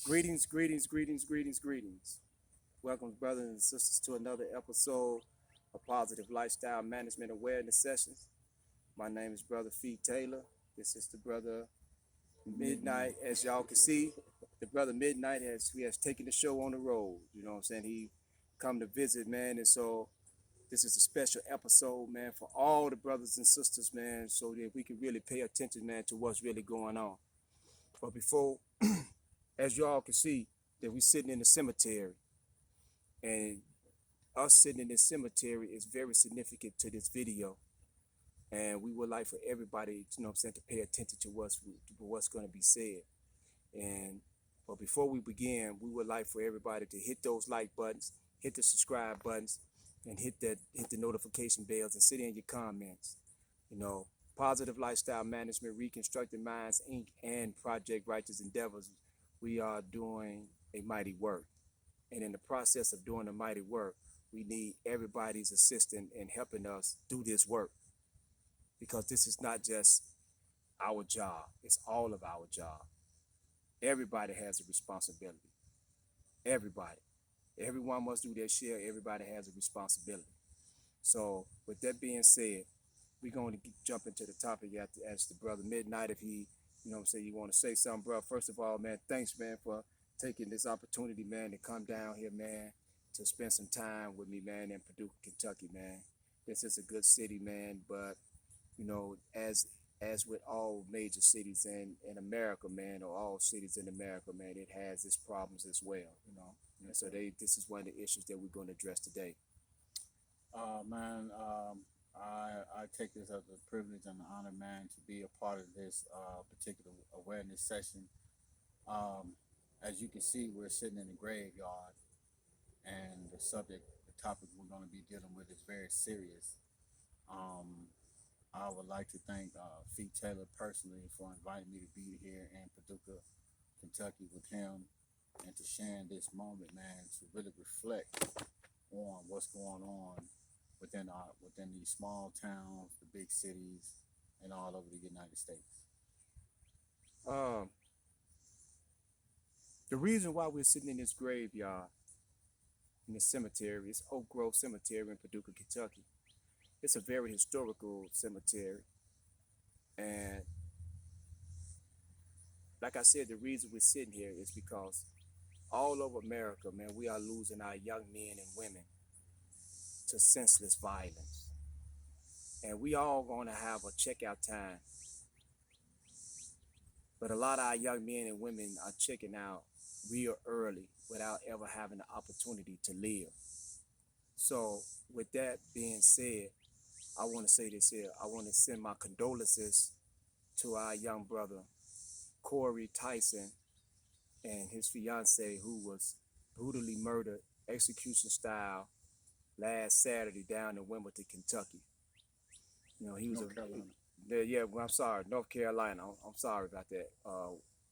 Greetings, greetings, greetings, greetings, greetings. Welcome, brothers and sisters, to another episode of Positive Lifestyle Management Awareness Sessions. My name is Brother Fee Taylor. This is the Brother Midnight. As y'all can see, the Brother Midnight has taken the show on the road. You know what I'm saying? He come to visit, man, and so this is a special episode, man, for all the brothers and sisters, man, so that we can really pay attention, man, to what's really going on. But before, as y'all can see, that we sitting in the cemetery, and us sitting in this cemetery is very significant to this video. And we would like for everybody, you know what I'm saying, to pay attention to what's going to be said. And but before we begin, we would like for everybody to hit those like buttons, hit the subscribe buttons, and hit the notification bells and sit in your comments. You know, Positive Lifestyle Management, Reconstructing Minds Inc. and Project Righteous Endeavors, we are doing a mighty work. And in the process of doing the mighty work, we need everybody's assistance in helping us do this work, because this is not just our job, it's all of our job. Everybody has a responsibility. Everybody. Everyone must do their share. Everybody has a responsibility. So, with that being said, we're going to jump into the topic. You have to ask the Brother Midnight if he, you know what I'm saying, you want to say something, bro. First of all, man, thanks, man, for taking this opportunity, man, to come down here, man, to spend some time with me, man, in Paducah, Kentucky, man. This is a good city, man, but, you know, as with all major cities in America, man, or all cities in America, man, it has its problems as well, you know. And so this is one of the issues that we're going to address today. Man, I take this as a privilege and an honor, man, to be a part of this particular awareness session. Um, as you can see, we're sitting in the graveyard, and the topic we're going to be dealing with is very serious. Um, I would like to thank Fee Taylor personally for inviting me to be here in Paducah, Kentucky with him and to share in this moment, man, to really reflect on what's going on within these small towns, the big cities, and all over the United States. Um, the reason why we're sitting in this graveyard, in this cemetery, is Oak Grove Cemetery in Paducah, Kentucky. It's a very historical cemetery. And like I said, the reason we're sitting here is because all over America, man, we are losing our young men and women to senseless violence. And we all gonna have a checkout time. But a lot of our young men and women are checking out real early without ever having the opportunity to live. So with that being said, I want to say this here. I want to send my condolences to our young brother, Corey Tyson, and his fiance, who was brutally murdered, execution style, last Saturday down in Wilmington, Kentucky. You know, he was North Carolina. yeah. Well, I'm sorry, North Carolina. I'm sorry about that.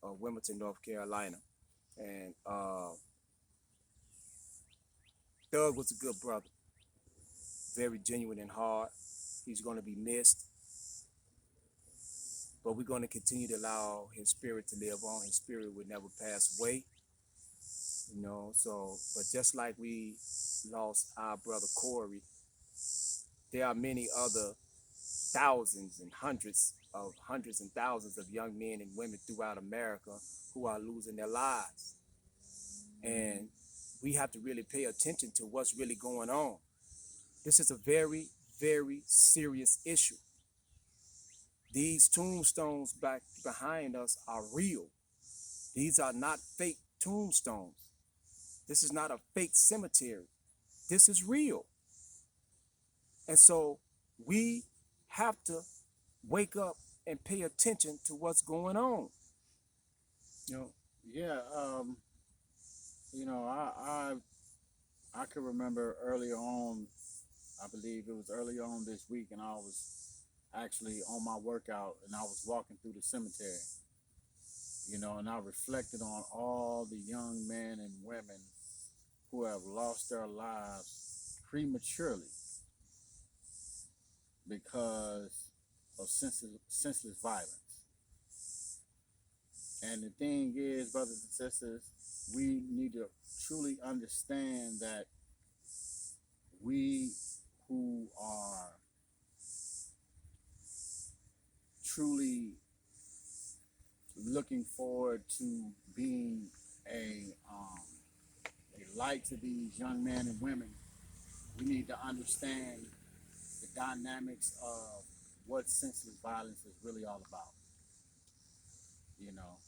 Wilmington, North Carolina, and Doug was a good brother, very genuine and hard. He's going to be missed, but we're going to continue to allow his spirit to live on. His spirit would never pass away, you know. So, but just like we lost our brother Corey, there are many other thousands and hundreds and thousands of young men and women throughout America who are losing their lives. And we have to really pay attention to what's really going on. This is a very, very serious issue. These tombstones back behind us are real. These are not fake tombstones. This is not a fake cemetery. This is real. And so we have to wake up and pay attention to what's going on. You know, Yeah, you know, I can remember earlier on. I believe it was earlier on this week, and I was actually on my workout, and I was walking through the cemetery. And I reflected on all the young men and women who have lost their lives prematurely because of senseless violence. And the thing is, brothers and sisters, we need to truly understand that we who are truly looking forward to being a light to these young men and women, we need to understand the dynamics of what senseless violence is really all about. You know,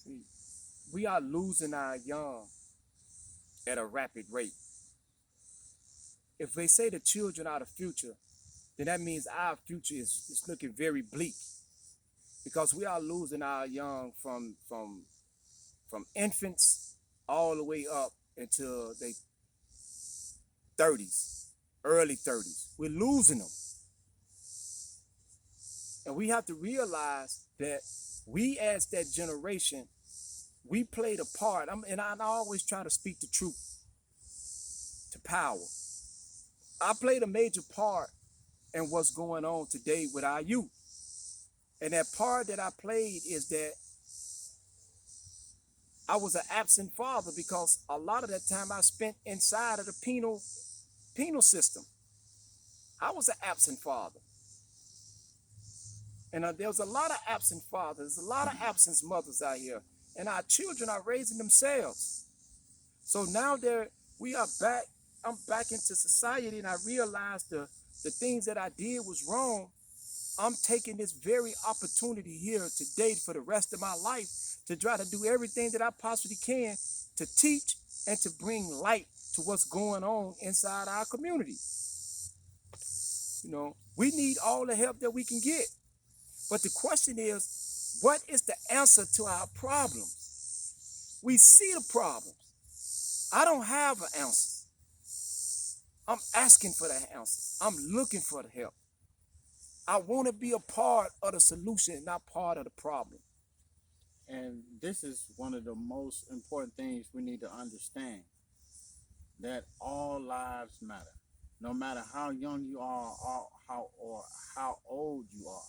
See, we are losing our young at a rapid rate. If they say the children are the future, then that means our future is looking very bleak, because we are losing our young from infants all the way up until they 30s, early 30s. We're losing them. And we have to realize that we as that generation, we played a part. And I always try to speak the truth to power. I played a major part in what's going on today with our youth. And that part that I played is that I was an absent father, because a lot of that time I spent inside of the penal system. I was an absent father. And there was a lot of absent fathers, a lot of absent mothers out here. And our children are raising themselves. So now we are back. I'm back into society, and I realized the things that I did was wrong. I'm taking this very opportunity here today for the rest of my life to try to do everything that I possibly can to teach and to bring light to what's going on inside our community. You know, we need all the help that we can get. But the question is, what is the answer to our problems? We see the problems. I don't have an answer. I'm asking for the answers. I'm looking for the help. I want to be a part of the solution, not part of the problem. and this is one of the most important things we need to understand, that all lives matter. No matter how young you are or how old you are.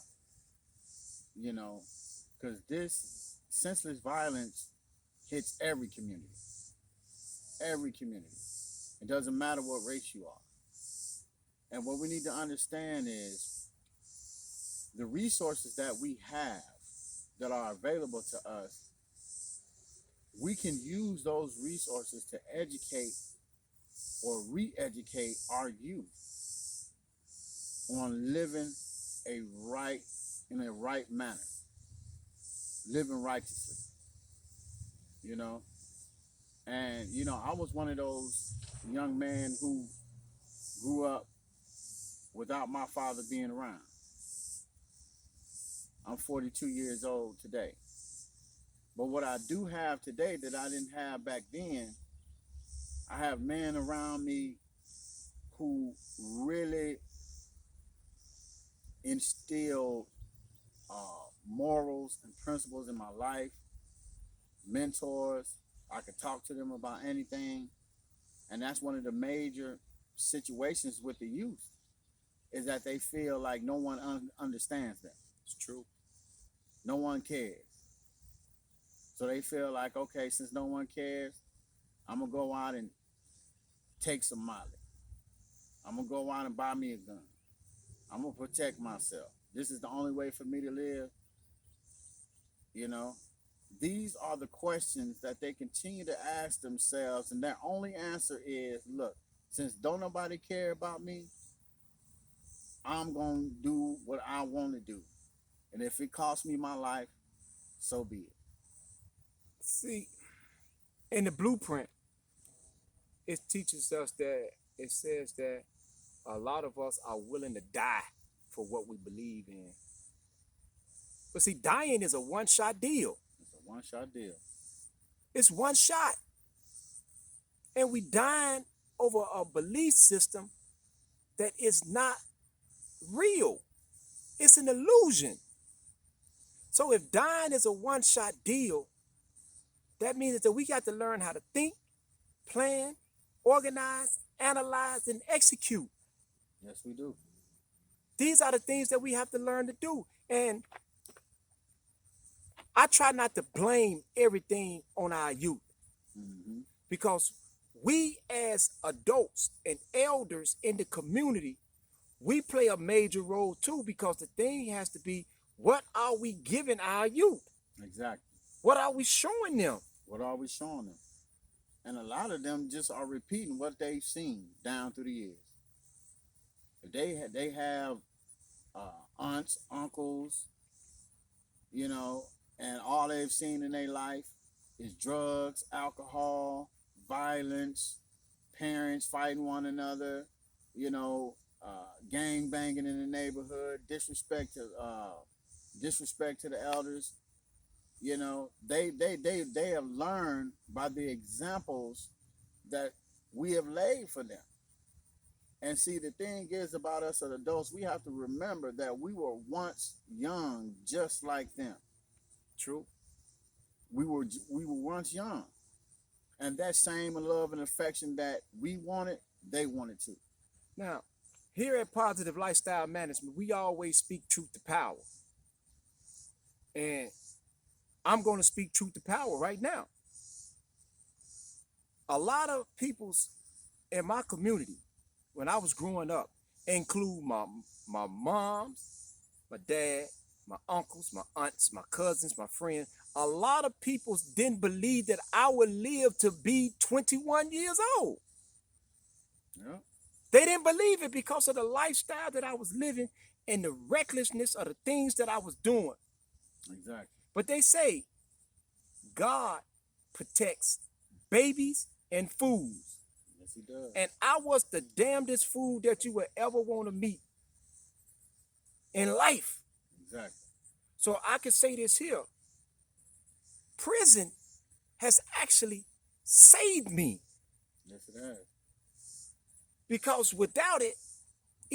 You know, because this senseless violence hits every community. Every community. It doesn't matter what race you are. And what we need to understand is the resources that we have that are available to us, we can use those resources to educate or re-educate our youth on living in a right manner, living righteously, you know. And I was one of those young men who grew up without my father being around. I'm 42 years old today. But what I do have today that I didn't have back then, I have men around me who really instill morals and principles in my life, mentors. I could talk to them about anything. And that's one of the major situations with the youth, is that they feel like no one understands them. It's true. No one cares. So they feel like, okay, since no one cares, I'm going to go out and take some Molly. I'm going to go out and buy me a gun. I'm going to protect myself. This is the only way for me to live. You know, these are the questions that they continue to ask themselves. And their only answer is, look, since don't nobody care about me, I'm going to do what I want to do. And if it costs me my life, so be it. See, in the blueprint, it teaches us that it says that a lot of us are willing to die for what we believe in. But see, dying is a one-shot deal. It's a one-shot deal. It's one shot. And we dying over a belief system that is not real. It's an illusion. So if dying is a one-shot deal, that means that we got to learn how to think, plan, organize, analyze, and execute. Yes, we do. These are the things that we have to learn to do. And I try not to blame everything on our youth Mm-hmm. because we as adults and elders in the community, we play a major role too, because the thing has to be, what are we giving our youth? Exactly. What are we showing them? What are we showing them? And a lot of them just are repeating what they've seen down through the years. If they have aunts, uncles, you know, and all they've seen in their life is drugs, alcohol, violence, parents fighting one another, you know, gang banging in the neighborhood, disrespect to the elders. You know, they have learned by the examples that we have laid for them. And see, the thing is about us as adults, we have to remember that we were once young, just like them. True. We were once young, and that same love and affection that we wanted, they wanted too. Now, here at Positive Lifestyle Management, we always speak truth to power. And I'm going to speak truth to power right now. A lot of peoples in my community, when I was growing up, include my moms, my dad, my uncles, my aunts, my cousins, my friends. A lot of people didn't believe that I would live to be 21 years old. Yeah. They didn't believe it because of the lifestyle that I was living and the recklessness of the things that I was doing. Exactly. But they say God protects babies and fools. Yes, he does. And I was the damnedest fool that you would ever want to meet in life. Exactly. So I can say this here. Prison has actually saved me. Yes, it has. Because without it,